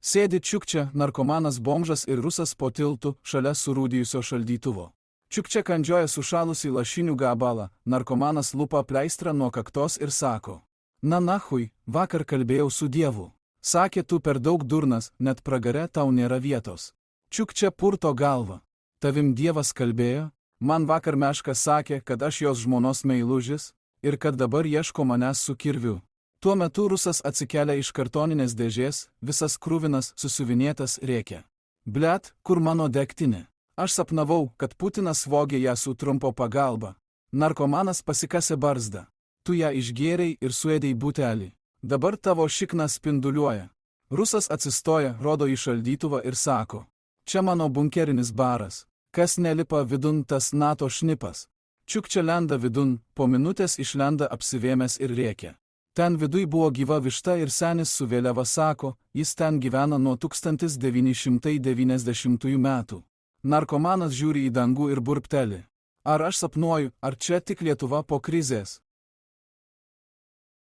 Sėdi Čiukčia, narkomanas bomžas ir rusas po tiltu šalia surūdijusio šaldytuvo. Čiukčia kandžioja sušalusį lašinių gabalą, narkomanas lupa pleistrą nuo kaktos ir sako: Na nahui, vakar kalbėjau su Dievu. Sakė, tu per daug durnas, net pragare tau nėra vietos. Čiukčia purto galvą. Tavim Dievas kalbėjo? Man vakar Meška sakė, kad aš jos žmonos meilužis ir kad dabar ieško manęs su kirviu. Tuo metu rusas atsikelia iš kartoninės dėžės, visas kruvinas, susiuvinėtas, rėkia: Blet, kur mano degtinė? Aš sapnavau, kad Putinas vogė ją su trumpo pagalba. Narkomanas pasikasė barzdą. Tu ją išgėrei ir suėdei butelį. Dabar tavo šiknas spinduliuoja. Rusas atsistoja, rodo į šaldytuvą ir sako: Čia mano bunkerinis baras. Kas nelipa vidun, tas NATO šnipas. Čiukčia lenda vidun, po minutės išlenda apsivėmęs ir rėkia. Ten viduj buvo gyva višta ir senis su vėliava sako, jis ten gyvena nuo 1990 metų. Narkomanas žiūri į dangų ir burpteli: Ar aš sapnuoju, ar čia tik Lietuva po krizės?